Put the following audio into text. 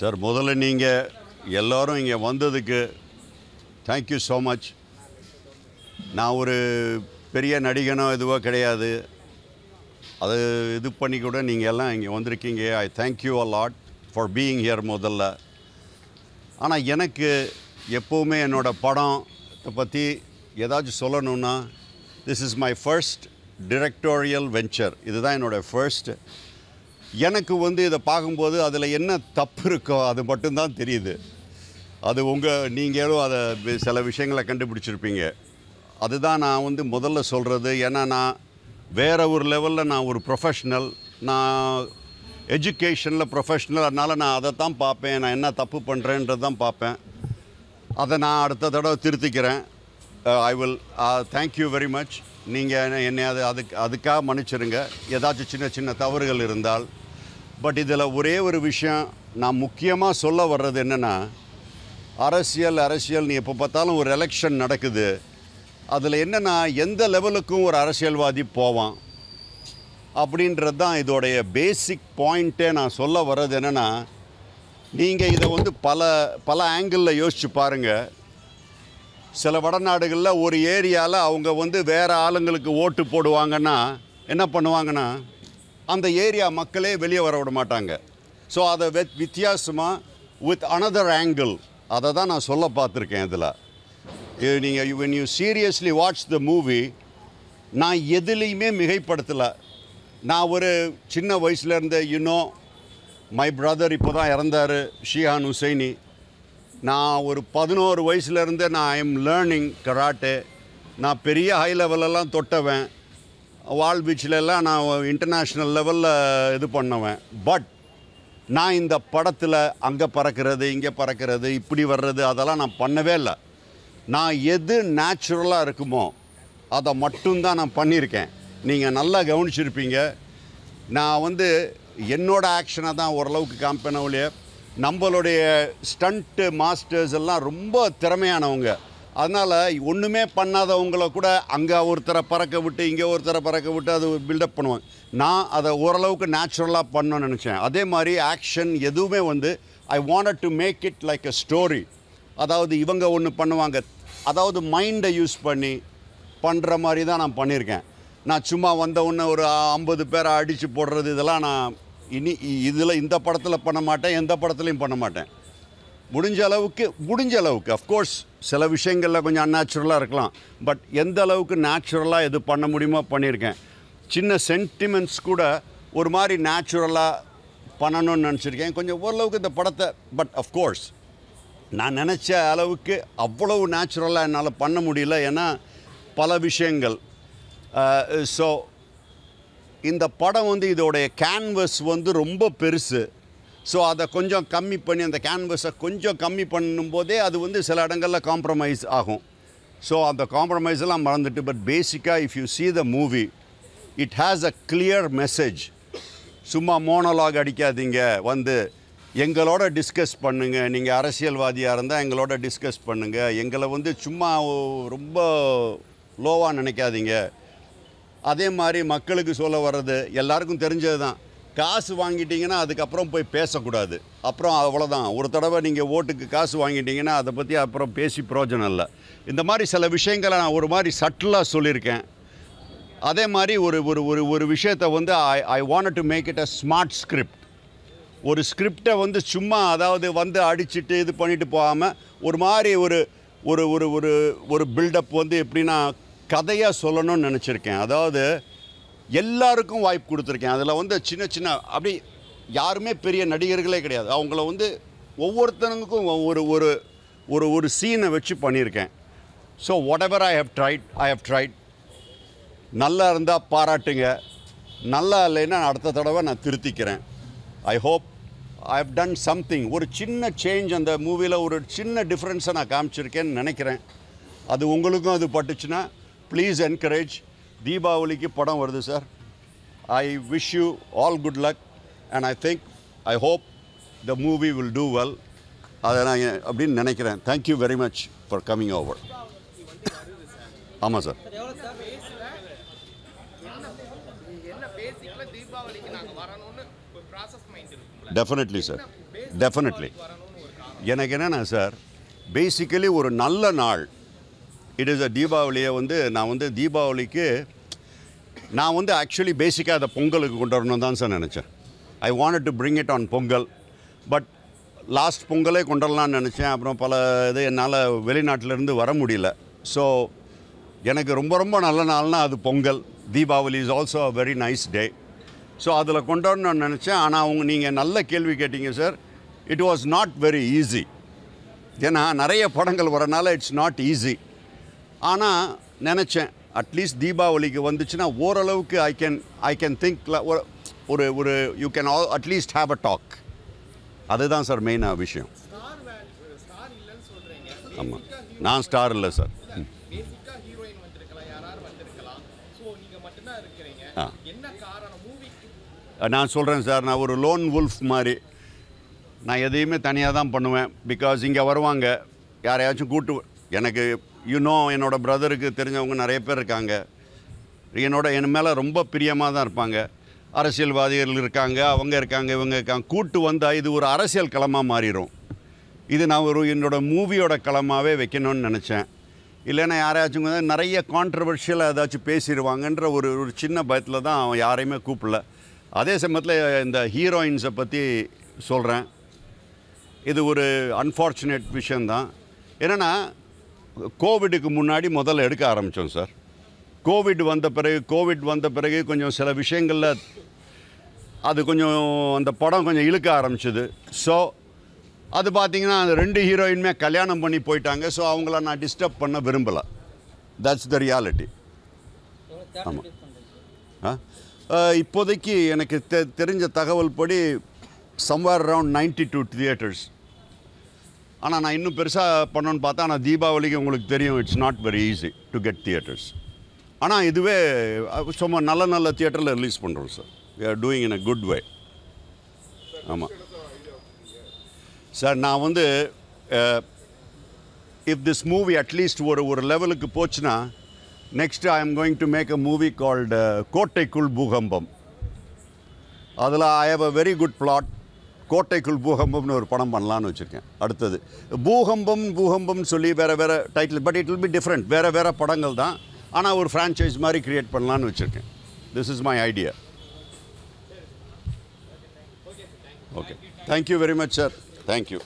Sir முதல்ல நீங்கள் எல்லோரும் இங்கே வந்ததுக்கு தேங்க்யூ ஸோ மச். நான் ஒரு பெரிய நடிகனோ எதுவோ கிடையாது. அது இது பண்ணி கூட நீங்கள் எல்லாம் இங்கே வந்திருக்கீங்க. I thank you a lot for being here முதல்ல. ஆனால் எனக்கு எப்போவுமே என்னோடய படத்தை பற்றி ஏதாச்சும் சொல்லணுன்னா this is my first directorial venture. இதுதான் என்னோடய ஃபர்ஸ்ட். எனக்கு இதை பார்க்கும்போது அதில் என்ன தப்பு இருக்கோ அது மட்டும்தான் தெரியுது. அது நீங்களும் அதை சில விஷயங்களை கண்டுபிடிச்சிருப்பீங்க. அதுதான் நான் முதல்ல சொல்கிறது. ஏன்னா நான் வேறு ஒரு லெவலில் நான் ஒரு ப்ரொஃபஷ்னல், நான் எஜுகேஷனில் ப்ரொஃபஷ்னல். அதனால் நான் அதை தான் பார்ப்பேன். நான் என்ன தப்பு பண்ணுறேன்றது தான் பார்ப்பேன். அதை நான் அடுத்த தடவை திருத்திக்கிறேன். I will thank you very much. நீங்கள் என்னை அதுக்காக மன்னிச்சிருங்க ஏதாச்சும் சின்ன சின்ன தவறுகள் இருந்தால். பட் இதில் ஒரே ஒரு விஷயம் நான் முக்கியமாக சொல்ல வர்றது என்னென்னா, அரசியல் நீ எப்போ பார்த்தாலும் ஒரு எலெக்ஷன் நடக்குது. அதில் என்னென்னா எந்த லெவலுக்கும் ஒரு அரசியல்வாதி போவான் அப்படின்றது தான் இதோடைய பேசிக் பாயிண்ட்டே. நான் சொல்ல வர்றது என்னென்னா, நீங்கள் இதை பல ஆங்கிளில் யோசித்து பாருங்கள். சில வடநாடுகளில் ஒரு ஏரியாவில் அவங்க வேறு ஆளுங்களுக்கு ஓட்டு போடுவாங்கன்னா என்ன பண்ணுவாங்கன்னா, அந்த ஏரியா மக்களே வெளியே வர விட மாட்டாங்க. ஸோ அதை வித்தியாசமாக வித் அனதர் ஆங்கிள் அதை தான் நான் சொல்ல பார்த்துருக்கேன். இதில் நீங்கள் when you seriously watch the movie, நான் எதுலேயுமே மிகைப்படுத்தலை. நான் ஒரு சின்ன வயசுலேருந்து மை பிரதர் இப்போ தான் இறந்தார், ஷிஹான் ஹுசைனி. நான் ஒரு 11 வயசுலேருந்து நான் ஐ எம் லேர்னிங் கராட்டே. நான் பெரிய ஹை லெவலெல்லாம் தொட்டவன். வால் பீச்சிலெல்லாம் நான் இன்டர்நேஷ்னல் லெவலில் இது பண்ணவன். பட் நான் இந்த படத்தில் அங்கே பறக்கிறது, இங்கே பறக்கிறது, இப்படி வர்றது அதெல்லாம் நான் பண்ணவே இல்லை. நான் எது நேச்சுரலாக இருக்குமோ அதை மட்டும்தான் நான் பண்ணியிருக்கேன். நீங்கள் நல்லா கவனிச்சிருப்பீங்க. நான் என்னோடய ஆக்ஷனை தான் ஓரளவுக்கு காமிப்பேன். ஒழிய நம்மளுடைய ஸ்டண்ட்டு மாஸ்டர்ஸ் எல்லாம் ரொம்ப திறமையானவங்க. அதனால் ஒன்றுமே பண்ணாதவங்கள கூட அங்கே ஒருத்தரை பறக்க விட்டு இங்கே ஒருத்தரை பறக்க விட்டு அது பில்டப் பண்ணுவாங்க. நான் அதை ஓரளவுக்கு நேச்சுரலாக பண்ணணும்னு நினச்சேன். அதே மாதிரி ஆக்ஷன் எதுவுமே I wanted to make it like a story. அதாவது இவங்க ஒன்று பண்ணுவாங்க, அதாவது மைண்டை யூஸ் பண்ணி பண்ணுற மாதிரி தான் நான் பண்ணியிருக்கேன். நான் சும்மா வந்தவுடனே ஒரு 50 பேரை அடித்து போடுறது இதெல்லாம் நான் இந்த படத்தில் பண்ண மாட்டேன், எந்த படத்துலையும் பண்ண மாட்டேன். முடிஞ்ச அளவுக்கு அஃப்கோர்ஸ் சில விஷயங்களில் கொஞ்சம் அன்நேச்சுரலாக இருக்கலாம். பட் எந்த அளவுக்கு நேச்சுரலாக எது பண்ண முடியுமோ பண்ணியிருக்கேன். சின்ன சென்டிமெண்ட்ஸ் கூட ஒரு மாதிரி நேச்சுரலாக பண்ணணும்னு நினச்சிருக்கேன் கொஞ்சம் ஓரளவுக்கு இந்த படத்தை. பட் அஃப்கோர்ஸ் நான் நினச்ச அளவுக்கு அவ்வளவு நேச்சுரலாக என்னால் பண்ண முடியல. ஏன்னா பல விஷயங்கள். ஸோ இந்த படம் இதோடைய கேன்வஸ் ரொம்ப பெருசு. ஸோ அதை கொஞ்சம் கம்மி பண்ணி அந்த கேன்வஸை கொஞ்சம் கம்மி பண்ணும்போதே அது சில இடங்களில் காம்ப்ரமைஸ் ஆகும். ஸோ அந்த காம்ப்ரமைஸெல்லாம் மறந்துட்டு, பட் பேசிக்காக if you see the movie, it has a clear message. சும்மா மோனோலாக் அடிக்காதீங்க, எங்களோட டிஸ்கஸ் பண்ணுங்கள். நீங்கள் அரசியல்வாதியாக இருந்தால் எங்களோட டிஸ்கஸ் பண்ணுங்கள். எங்களை சும்மா ரொம்ப லோவாக நினைக்காதீங்க. அதே மாதிரி மக்களுக்கு சொல்ல வர்றது எல்லாருக்கும் தெரிஞ்சது தான். காசு வாங்கிட்டீங்கன்னா அதுக்கப்புறம் போய் பேசக்கூடாது. அப்புறம் அவ்வளோதான். ஒரு தடவை நீங்கள் ஓட்டுக்கு காசு வாங்கிட்டீங்கன்னா அதை பற்றி அப்புறம் பேசி பிரயோஜனம் இல்லை. இந்த மாதிரி சில விஷயங்களை நான் ஒரு மாதிரி சட்டிலாக சொல்லியிருக்கேன். அதே மாதிரி ஒரு விஷயத்தை I want to make it a smart script. ஒரு ஸ்கிரிப்டை சும்மா அதாவது அடிச்சுட்டு இது பண்ணிட்டு போகாமல் ஒரு மாதிரி ஒரு பில்டப் எப்படின்னா கதையாக சொல்லணும்னு நினச்சிருக்கேன். அதாவது எல்லாருக்கும் வாய்ப்பு கொடுத்துருக்கேன். அதில் சின்ன சின்ன அப்படி யாருமே பெரிய நடிகர்களே கிடையாது. அவங்கள ஒவ்வொருத்தனுக்கும் ஒரு சீனை வச்சு பண்ணியிருக்கேன். So whatever I have tried. நல்லா இருந்தால் பாராட்டுங்க, நல்லா இல்லைன்னா அடுத்த தடவை நான் திருத்திக்கிறேன். I hope I have done something. ஒரு சின்ன சேஞ்ச் அந்த மூவியில் ஒரு சின்ன டிஃப்ரென்ஸை நான் காமிச்சிருக்கேன்னு நினைக்கிறேன். அது உங்களுக்கும் அது பட்டுச்சுன்னா ப்ளீஸ் என்கரேஜ். தீபாவளிக்கு படம் வருது sir. I wish you all good luck and I hope the movie will do well. அதை நான் அப்படின்னு நினைக்கிறேன். Thank you very much for coming over. ஆமாம் சார். என்ன பேசிக்கல தீபாவளிக்கு நாங்கள் வரணும்னு ஒரு ப்ராசஸ் மைண்ட் இருக்கும். Definitely sir, definitely. எனக்கு என்னென்னா சார், பேசிக்கலி ஒரு நல்ல நாள் இட் இஸ் தீபாவளியை நான் தீபாவளிக்கு நான் ஆக்சுவலி பேசிக்காக அதை பொங்கலுக்கு கொண்டு வரணும் தான் சார் நினச்சேன். I wanted to bring it on Pongal. But last பொங்கலே கொண்டு வரலான்னு நினச்சேன். அப்புறம் பல இது என்னால் வெளிநாட்டிலேருந்து வர முடியல. ஸோ எனக்கு ரொம்ப ரொம்ப நல்ல நாள்னால் அது Pongal. Deepavali is also a very nice day. So அதில் கொண்டு வரணும்னு நினச்சேன். ஆனால் நீங்கள் நல்ல கேள்வி கேட்டீங்க sir. It was not very easy. ஏன்னா நிறைய படங்கள் வரனால இட்ஸ் நாட் ஈஸி. ஆனால் நினச்சேன் அட்லீஸ்ட் தீபாவளிக்கு வந்துச்சுன்னா ஓரளவுக்கு ஐ கேன் திங்க் ஒரு you can at least have a talk. அதுதான் சார் மெயினாக விஷயம். ஆமாம், நான் ஸ்டார் இல்லை சார். நான் சொல்கிறேன் சார், நான் ஒரு லோன் வுல்ஃப் மாதிரி. நான் எதையுமே தனியாக தான் பண்ணுவேன். பிகாஸ் இங்கே வருவாங்க யாரையாச்சும் கூட்டு. எனக்கு என்னோடய பிரதருக்கு தெரிஞ்சவங்க நிறைய பேர் இருக்காங்க. என் மேலே ரொம்ப பிரியமாக தான் இருப்பாங்க. அரசியல்வாதிகள் இருக்காங்க, அவங்க இருக்காங்க, இவங்க இருக்காங்க. கூட்டு வந்தால் இது ஒரு அரசியல் களமாக மாறிடும். இது நான் என்னோடய மூவியோட களமாகவே வைக்கணும்னு நினச்சேன். இல்லைன்னா யாரையாச்சும் நிறைய கான்ட்ரவர்ஷியலாக ஏதாச்சும் பேசிடுவாங்கன்ற ஒரு சின்ன பயத்தில் தான் அவன் யாரையுமே கூப்பிடல. அதே சமயத்தில் இந்த ஹீரோயின்ஸை பற்றி சொல்கிறேன். இது ஒரு அன்ஃபார்ச்சுனேட் விஷயந்தான். என்னென்னா கோவிடுக்கு முன்னாடி முதல்ல எடுக்க ஆரம்பித்தோம் சார். கோவிட் வந்த பிறகு கொஞ்சம் சில விஷயங்களில் அது கொஞ்சம் அந்த படம் கொஞ்சம் இழுக்க ஆரம்பிச்சிது. ஸோ அது பார்த்திங்கன்னா அந்த 2 ஹீரோயினுமே கல்யாணம் பண்ணி போயிட்டாங்க. ஸோ அவங்கள நான் டிஸ்டர்ப் பண்ண விரும்பலை. That's the reality. ஆமாம். இப்போதைக்கு எனக்கு தெரிஞ்ச தகவல் படி சம்வேர் அரவுண்ட் 92 தியேட்டர்ஸ். ஆனால் நான் இன்னும் பெருசாக பண்ணணுன்னு பார்த்தா, ஆனால் தீபாவளிக்கு உங்களுக்கு தெரியும் it's not very easy to get theatres. ஆனால் இதுவே சும்மா நல்ல தியேட்டரில் ரிலீஸ் பண்ணுறோம் sir. We are doing in a good way. ஆமாம் சார். நான் இஃப் திஸ் மூவி அட்லீஸ்ட் ஒரு லெவலுக்கு போச்சுன்னா, next I am going to make a movie called கோட்டைக்குள் பூகம்பம். அதில் I have a very good plot. கோட்டைக்குள் பூகம்பம்னு ஒரு படம் பண்ணலான்னு வச்சுருக்கேன். அடுத்தது பூகம்பம் சொல்லி வேறு title. But it will be different. வேறு படங்கள் தான். ஆனால் ஒரு ஃப்ரான்ச்சைஸ் மாதிரி க்ரியேட் பண்ணலான்னு வச்சுருக்கேன். This is my idea. Okay, thank you very much sir. Thank you.